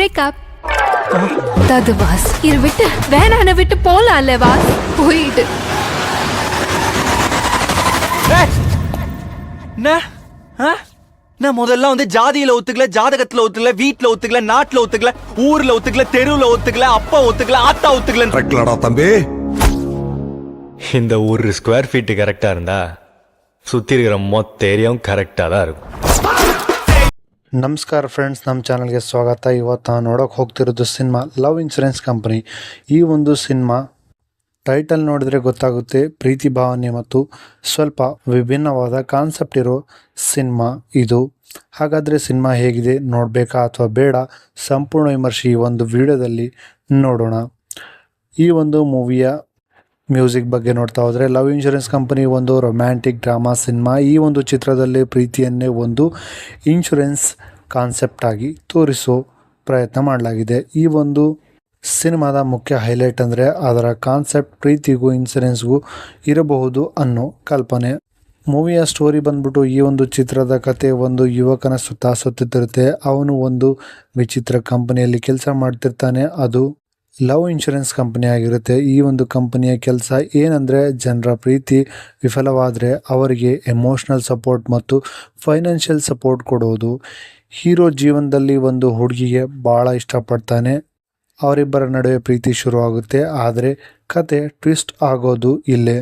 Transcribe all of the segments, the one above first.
Breakup. அது was இரு விட்டு வேணான விட்டு போலாம்ல வாஸ் போயிடு. நான் முதல்ல வந்து ஜாதியில ஒத்துக்கல, ஜாதகத்துல ஒத்துக்கல, வீட்டுல ஒத்துக்கல, நாட்டுல ஒத்துக்கல, ஊர்ல ஒத்துக்கல, தெருவுல ஒத்துக்கல, அப்பா ஒத்துக்கல, ஆத்தா ஒத்துக்கல. தம்பி, இந்த ஒரு ஸ்கொயர் ஃபீட் கரெக்டா இருந்தா சுத்தி இருக்கிற மொத்த ஏரியாவும் கரெக்டா தான் இருக்கும். ನಮಸ್ಕಾರ ಫ್ರೆಂಡ್ಸ್, ನಮ್ಮ ಚಾನಲ್ಗೆ ಸ್ವಾಗತ. ಇವತ್ತು ನಾನು ನೋಡೋಕೆ ಹೋಗ್ತಿರೋದು ಸಿನಿಮಾ ಲವ್ ಇನ್ಶೂರೆನ್ಸ್ ಕಂಪನಿ. ಈ ಒಂದು ಸಿನಿಮಾ ಟೈಟಲ್ ನೋಡಿದರೆ ಗೊತ್ತಾಗುತ್ತೆ, ಪ್ರೀತಿ ಭಾವನೆ ಮತ್ತು ಸ್ವಲ್ಪ ವಿಭಿನ್ನವಾದ ಕಾನ್ಸೆಪ್ಟ್ ಇರೋ ಸಿನಿಮಾ ಇದು. ಹಾಗಾದರೆ ಸಿನಿಮಾ ಹೇಗಿದೆ, ನೋಡಬೇಕಾ ಅಥವಾ ಬೇಡ, ಸಂಪೂರ್ಣ ವಿಮರ್ಶೆ ಈ ಒಂದು ವಿಡಿಯೋದಲ್ಲಿ ನೋಡೋಣ. ಈ ಒಂದು ಮೂವಿಯ ಮ್ಯೂಸಿಕ್ ಬಗ್ಗೆ ನೋಡ್ತಾ ಹೋದರೆ, ಲವ್ ಇನ್ಶೂರೆನ್ಸ್ ಕಂಪನಿ ಒಂದು ರೊಮ್ಯಾಂಟಿಕ್ ಡ್ರಾಮಾ ಸಿನಿಮಾ. ಈ ಒಂದು ಚಿತ್ರದಲ್ಲಿ ಪ್ರೀತಿಯನ್ನೇ ಒಂದು ಇನ್ಶೂರೆನ್ಸ್ ಕಾನ್ಸೆಪ್ಟ್ ಆಗಿ ತೋರಿಸೋ ಪ್ರಯತ್ನ ಮಾಡಲಾಗಿದೆ. ಈ ಒಂದು ಸಿನಿಮಾದ ಮುಖ್ಯ ಹೈಲೈಟ್ ಅಂದರೆ ಅದರ ಕಾನ್ಸೆಪ್ಟ್ ಪ್ರೀತಿಗೂ ಇನ್ಶೂರೆನ್ಸ್ಗೂ ಇರಬಹುದು ಅನ್ನೋ ಕಲ್ಪನೆ. ಮೂವಿಯ ಸ್ಟೋರಿ ಬಂದ್ಬಿಟ್ಟು, ಈ ಒಂದು ಚಿತ್ರದ ಕತೆ ಒಂದು ಯುವಕನ ಸುತ್ತಿರುತ್ತೆ. ಅವನು ಒಂದು ವಿಚಿತ್ರ ಕಂಪನಿಯಲ್ಲಿ ಕೆಲಸ ಮಾಡ್ತಿರ್ತಾನೆ. ಅದು ಲವ್ ಇನ್ಶೂರೆನ್ಸ್ ಕಂಪನಿ ಆಗಿರುತ್ತೆ. ಈ ಒಂದು ಕಂಪನಿಯ ಕೆಲಸ ಏನಂದರೆ, ಜನರ ಪ್ರೀತಿ ವಿಫಲವಾದರೆ ಅವರಿಗೆ ಎಮೋಷ್ನಲ್ ಸಪೋರ್ಟ್ ಮತ್ತು ಫೈನಾನ್ಷಿಯಲ್ ಸಪೋರ್ಟ್ ಕೊಡೋದು. ಹೀರೋ ಜೀವನದಲ್ಲಿ ಒಂದು ಹುಡುಗಿಗೆ ಭಾಳ ಇಷ್ಟಪಡ್ತಾನೆ. ಅವರಿಬ್ಬರ ನಡುವೆ ಪ್ರೀತಿ ಶುರುವಾಗುತ್ತೆ. ಆದರೆ ಕತೆ ಟ್ವಿಸ್ಟ್ ಆಗೋದು ಇಲ್ಲೇ.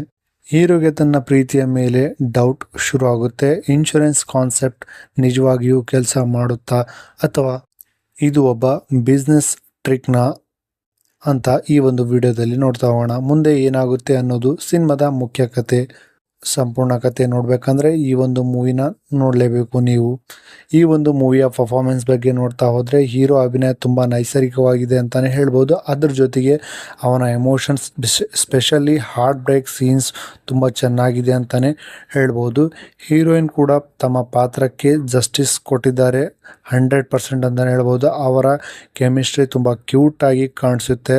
ಹೀರೋಗೆ ತನ್ನ ಪ್ರೀತಿಯ ಮೇಲೆ ಡೌಟ್ ಶುರುವಾಗುತ್ತೆ. ಇನ್ಶೂರೆನ್ಸ್ ಕಾನ್ಸೆಪ್ಟ್ ನಿಜವಾಗಿಯೂ ಕೆಲಸ ಮಾಡುತ್ತಾ ಅಥವಾ ಇದು ಒಬ್ಬ ಬಿಸ್ನೆಸ್ ಟ್ರಿಕ್ನ ಅಂತ ಈ ಒಂದು ವಿಡಿಯೋದಲ್ಲಿ ನೋಡ್ತಾ ಹೋಗೋಣ. ಮುಂದೆ ಏನಾಗುತ್ತೆ ಅನ್ನೋದು ಸಿನಿಮಾದ ಮುಖ್ಯ ಕತೆ. ಸಂಪೂರ್ಣ ಕತೆ ನೋಡಬೇಕಂದ್ರೆ ಈ ಒಂದು ಮೂವಿನ ನೋಡಲೇಬೇಕು ನೀವು. ಈ ಒಂದು ಮೂವಿಯ ಪರ್ಫಾರ್ಮೆನ್ಸ್ ಬಗ್ಗೆ ನೋಡ್ತಾ ಹೋದರೆ, ಹೀರೋ ಅಭಿನಯ ತುಂಬ ನೈಸರ್ಗಿಕವಾಗಿದೆ ಅಂತಲೇ ಹೇಳ್ಬೋದು. ಅದ್ರ ಜೊತೆಗೆ ಅವನ emotions, specially heartbreak scenes ತುಂಬ ಚೆನ್ನಾಗಿದೆ ಅಂತಲೇ ಹೇಳ್ಬೋದು. ಹೀರೋಯಿನ್ ಕೂಡ ತಮ್ಮ ಪಾತ್ರಕ್ಕೆ ಜಸ್ಟಿಸ್ ಕೊಟ್ಟಿದ್ದಾರೆ 100% ಅಂತಲೇ ಹೇಳ್ಬೋದು. ಅವರ ಕೆಮಿಸ್ಟ್ರಿ ತುಂಬ ಕ್ಯೂಟಾಗಿ ಕಾಣಿಸುತ್ತೆ.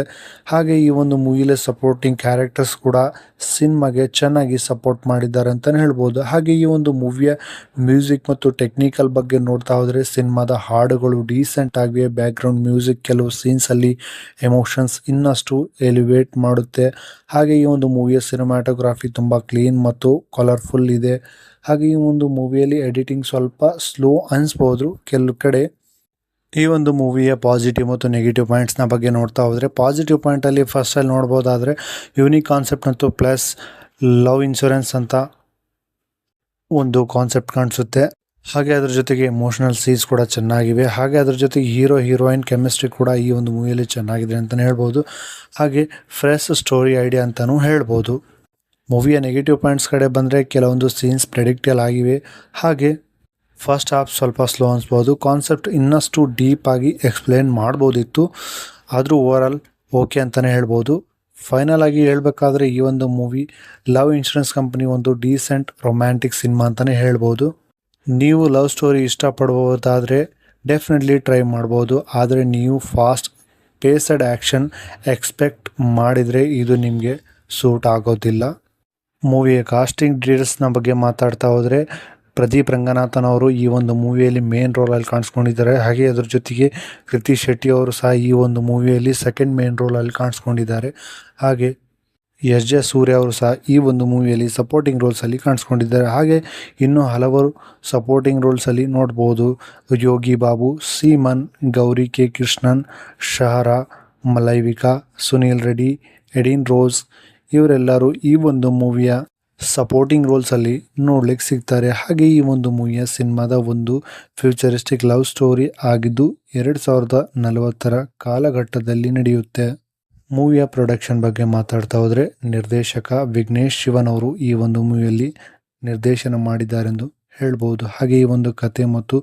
ಹಾಗೆ ಈ ಒಂದು ಮೂವಿಲಿ ಸಪೋರ್ಟಿಂಗ್ ಕ್ಯಾರೆಕ್ಟರ್ಸ್ ಕೂಡ ಸಿನಿಮಾಗೆ ಚೆನ್ನಾಗಿ ಸಪೋರ್ಟ್ ಮಾಡಿದ್ದಾರೆ ಅಂತಲೇ ಹೇಳ್ಬೋದು. ಹಾಗೆ ಈ ಒಂದು ಮೂವಿಯ ಮ್ಯೂಸಿಕ್ ಮತ್ತು ಟೆಕ್ನಿಕಲ್ ಬಗ್ಗೆ ನೋಡ್ತಾ ಹೋದರೆ, ಸಿನಿಮಾದ ಹಾಡುಗಳು ಡೀಸೆಂಟ್ ಆಗಿವೆ. ಬ್ಯಾಕ್ಗ್ರೌಂಡ್ ಮ್ಯೂಸಿಕ್ ಕೆಲವು ಸೀನ್ಸಲ್ಲಿ ಎಮೋಷನ್ಸ್ ಇನ್ನಷ್ಟು ಎಲಿವೇಟ್ ಮಾಡುತ್ತೆ. ಹಾಗೆ ಈ ಒಂದು ಮೂವಿಯ ಸಿನಿಮಾಟೋಗ್ರಫಿ ತುಂಬ ಕ್ಲೀನ್ ಮತ್ತು ಕಲರ್ಫುಲ್ ಇದೆ. ಹಾಗೆ ಈ ಒಂದು ಮೂವಿಯಲ್ಲಿ ಎಡಿಟಿಂಗ್ ಸ್ವಲ್ಪ ಸ್ಲೋ ಅನಿಸ್ಬೋದು ಕೆಲವು ಕಡೆ. ಈ ಒಂದು ಮೂವಿಯ ಪಾಸಿಟಿವ್ ಮತ್ತು ನೆಗೆಟಿವ್ ಪಾಯಿಂಟ್ಸ್ನ ಬಗ್ಗೆ ನೋಡ್ತಾ ಹೋದರೆ, ಪಾಸಿಟಿವ್ ಪಾಯಿಂಟಲ್ಲಿ ಫಸ್ಟಲ್ಲಿ ನೋಡ್ಬೋದಾದರೆ, ಯೂನಿಕ್ ಕಾನ್ಸೆಪ್ಟ್ ಮತ್ತು ಪ್ಲಸ್ ಲವ್ ಇನ್ಶೂರೆನ್ಸ್ ಅಂತ ಒಂದು ಕಾನ್ಸೆಪ್ಟ್ ಕಾಣಿಸುತ್ತೆ. ಹಾಗೆ ಅದ್ರ ಜೊತೆಗೆ ಎಮೋಷನಲ್ ಸೀನ್ಸ್ ಕೂಡ ಚೆನ್ನಾಗಿವೆ. ಹಾಗೆ ಅದ್ರ ಜೊತೆಗೆ ಹೀರೋ ಹೀರೋಯಿನ್ ಕೆಮಿಸ್ಟ್ರಿ ಕೂಡ ಈ ಒಂದು ಮೂವಿಯಲ್ಲಿ ಚೆನ್ನಾಗಿದೆ ಅಂತಲೇ ಹೇಳ್ಬೋದು. ಹಾಗೆ ಫ್ರೆಶ್ ಸ್ಟೋರಿ ಐಡಿಯಾ ಅಂತಲೂ ಹೇಳ್ಬೋದು. ಮೂವಿಯ ನೆಗೆಟಿವ್ ಪಾಯಿಂಟ್ಸ್ ಕಡೆ ಬಂದರೆ, ಕೆಲವೊಂದು ಸೀನ್ಸ್ ಪ್ರೆಡಿಕ್ಟಲ್ ಆಗಿವೆ. ಹಾಗೆ ಫಸ್ಟ್ ಹಾಫ್ ಸ್ವಲ್ಪ ಸ್ಲೋ ಅನಿಸ್ಬೋದು. ಕಾನ್ಸೆಪ್ಟ್ ಇನ್ನಷ್ಟು ಡೀಪಾಗಿ ಎಕ್ಸ್ಪ್ಲೇನ್ ಮಾಡ್ಬೋದಿತ್ತು. ಆದರೂ ಓವರಾಲ್ ಓಕೆ ಅಂತಲೇ ಹೇಳ್ಬೋದು. ಫೈನಲ್ ಆಗಿ ಹೇಳಬೇಕಾದ್ರೆ, ಈ ಒಂದು ಮೂವಿ ಲವ್ ಇನ್ಶೂರೆನ್ಸ್ ಕಂಪನಿ ಒಂದು ಡೀಸೆಂಟ್ ರೊಮ್ಯಾಂಟಿಕ್ ಸಿನಿಮಾ ಅಂತಲೇ ಹೇಳ್ಬೋದು. ನೀವು ಲವ್ ಸ್ಟೋರಿ ಇಷ್ಟಪಡ್ಬೋದಾದರೆ ಡೆಫಿನೆಟ್ಲಿ ಟ್ರೈ ಮಾಡ್ಬೋದು. ಆದರೆ ನೀವು ಫಾಸ್ಟ್ ಪೇಸಡ್ ಆ್ಯಕ್ಷನ್ ಎಕ್ಸ್ಪೆಕ್ಟ್ ಮಾಡಿದರೆ ಇದು ನಿಮಗೆ ಸೂಟ್ ಆಗೋದಿಲ್ಲ. ಮೂವಿಯ ಕಾಸ್ಟಿಂಗ್ ಡೀಟೇಲ್ಸ್ನ ಬಗ್ಗೆ ಮಾತಾಡ್ತಾ ಹೋದರೆ, ಪ್ರದೀಪ್ ರಂಗನಾಥನ್ ಅವರು ಈ ಒಂದು ಮೂವಿಯಲ್ಲಿ ಮೇನ್ ರೋಲಲ್ಲಿ ಕಾಣಿಸ್ಕೊಂಡಿದ್ದಾರೆ. ಹಾಗೆ ಅದ್ರ ಜೊತೆಗೆ ಕೃತಿ ಶೆಟ್ಟಿ ಅವರು ಸಹ ಈ ಒಂದು ಮೂವಿಯಲ್ಲಿ ಸೆಕೆಂಡ್ ಮೇನ್ ರೋಲಲ್ಲಿ ಕಾಣಿಸ್ಕೊಂಡಿದ್ದಾರೆ. ಹಾಗೆ ಎಸ್ ಸೂರ್ಯ ಅವರು ಸಹ ಈ ಒಂದು ಮೂವಿಯಲ್ಲಿ ಸಪೋರ್ಟಿಂಗ್ ರೋಲ್ಸಲ್ಲಿ ಕಾಣಿಸ್ಕೊಂಡಿದ್ದಾರೆ. ಹಾಗೆ ಇನ್ನೂ ಹಲವರು ಸಪೋರ್ಟಿಂಗ್ ರೋಲ್ಸಲ್ಲಿ ನೋಡ್ಬೋದು. ಯೋಗಿ ಬಾಬು, ಸೀಮನ್, ಗೌರಿ ಕೆ ಕೃಷ್ಣನ್, ಶಹರಾ, ಮಲೈವಿಕಾ, ಸುನೀಲ್ ರೆಡ್ಡಿ, ಎಡಿನ್ ರೋಸ್ ಇವರೆಲ್ಲರೂ ಈ ಒಂದು ಮೂವಿಯ ಸಪೋರ್ಟಿಂಗ್ ರೋಲ್ಸಲ್ಲಿ ನೋಡ್ಲಿಕ್ಕೆ ಸಿಗ್ತಾರೆ. ಹಾಗೆ ಈ ಒಂದು ಮೂವಿಯ ಸಿನಿಮಾದ ಒಂದು ಫ್ಯೂಚರಿಸ್ಟಿಕ್ ಲವ್ ಸ್ಟೋರಿ ಆಗಿದ್ದು 2040 ಕಾಲಘಟ್ಟದಲ್ಲಿ ನಡೆಯುತ್ತೆ. ಮೂವಿಯ ಪ್ರೊಡಕ್ಷನ್ ಬಗ್ಗೆ ಮಾತಾಡ್ತಾ ಹೋದರೆ, ನಿರ್ದೇಶಕ ವಿಘ್ನೇಶ್ ಶಿವನ್ ಅವರು ಈ ಒಂದು ಮೂವಿಯಲ್ಲಿ ನಿರ್ದೇಶನ ಮಾಡಿದ್ದಾರೆಂದು ಹೇಳ್ಬೋದು. ಹಾಗೆ ಈ ಒಂದು ಕತೆ ಮತ್ತು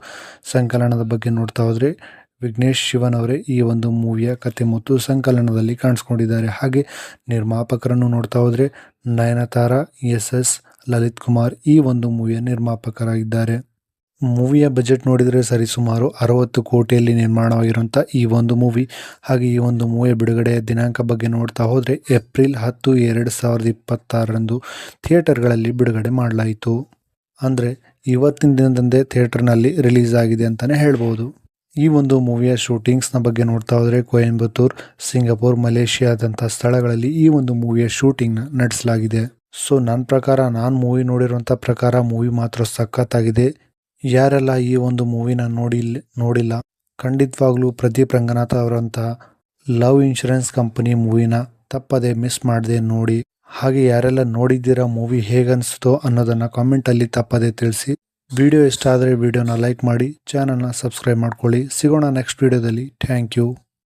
ಸಂಕಲನದ ಬಗ್ಗೆ ನೋಡ್ತಾ ಹೋದರೆ, ವಿಘ್ನೇಶ್ ಶಿವನ್ ಅವರೇ ಈ ಒಂದು ಮೂವಿಯ ಕತೆ ಮತ್ತು ಸಂಕಲನದಲ್ಲಿ ಕಾಣಿಸ್ಕೊಂಡಿದ್ದಾರೆ. ಹಾಗೆ ನಿರ್ಮಾಪಕರನ್ನು ನೋಡ್ತಾ ಹೋದರೆ, ನಯನತಾರಾ, ಎಸ್ ಲಲಿತ್ ಕುಮಾರ್ ಈ ಒಂದು ಮೂವಿಯ ನಿರ್ಮಾಪಕರಾಗಿದ್ದಾರೆ. ಮೂವಿಯ ಬಜೆಟ್ ನೋಡಿದರೆ ಸರಿಸುಮಾರು 60 ಕೋಟಿಯಲ್ಲಿ ನಿರ್ಮಾಣವಾಗಿರುವಂಥ ಈ ಒಂದು ಮೂವಿ. ಹಾಗೆ ಈ ಒಂದು ಮೂವಿಯ ಬಿಡುಗಡೆಯ ದಿನಾಂಕ ಬಗ್ಗೆ ನೋಡ್ತಾ ಹೋದರೆ, ಏಪ್ರಿಲ್ 10, 2026ರಂದು ಥಿಯೇಟರ್ಗಳಲ್ಲಿ ಬಿಡುಗಡೆ ಮಾಡಲಾಯಿತು. ಅಂದರೆ ಇವತ್ತಿನ ದಿನದಂದೇ ಥಿಯೇಟರ್ನಲ್ಲಿ ರಿಲೀಸ್ ಆಗಿದೆ ಅಂತಲೇ ಹೇಳ್ಬೋದು. ಈ ಒಂದು ಮೂವಿಯ ಶೂಟಿಂಗ್ಸ್ನ ಬಗ್ಗೆ ನೋಡ್ತಾ ಹೋದರೆ ಕೊಯಂಬತ್ತೂರ್, ಸಿಂಗಪುರ್, ಮಲೇಷಿಯಾದಂಥ ಸ್ಥಳಗಳಲ್ಲಿ ಈ ಒಂದು ಮೂವಿಯ ಶೂಟಿಂಗ್ನ ನಡೆಸಲಾಗಿದೆ. ಸೊ ನನ್ನ ಪ್ರಕಾರ ನಾನು ಮೂವಿ ನೋಡಿರೋಂಥ ಪ್ರಕಾರ ಮೂವಿ ಮಾತ್ರ ಸಖತ್ತಾಗಿದೆ. ಯಾರೆಲ್ಲ ಈ ಒಂದು ಮೂವಿನ ನೋಡಿಲ್ಲ ಖಂಡಿತವಾಗ್ಲೂ ಪ್ರದೀಪ್ ರಂಗನಾಥ್ ಅವರಂಥ ಲವ್ ಇನ್ಶೂರೆನ್ಸ್ ಕಂಪನಿ ಮೂವಿನ ತಪ್ಪದೆ ಮಿಸ್ ಮಾಡದೆ ನೋಡಿ. ಹಾಗೆ ಯಾರೆಲ್ಲ ನೋಡಿದ್ದೀರಾ ಮೂವಿ ಹೇಗನ್ನಿಸ್ತೋ ಅನ್ನೋದನ್ನು ಕಾಮೆಂಟಲ್ಲಿ ತಪ್ಪದೆ ತಿಳಿಸಿ. ವಿಡಿಯೋ ಇಷ್ಟ ಆದರೆ ವಿಡಿಯೋನ ಲೈಕ್ ಮಾಡಿ, ಚಾನಲ್ನ ಸಬ್ಸ್ಕ್ರೈಬ್ ಮಾಡ್ಕೊಳ್ಳಿ. ಸಿಗೋಣ ನೆಕ್ಸ್ಟ್ ವಿಡಿಯೋದಲ್ಲಿ. Thank you.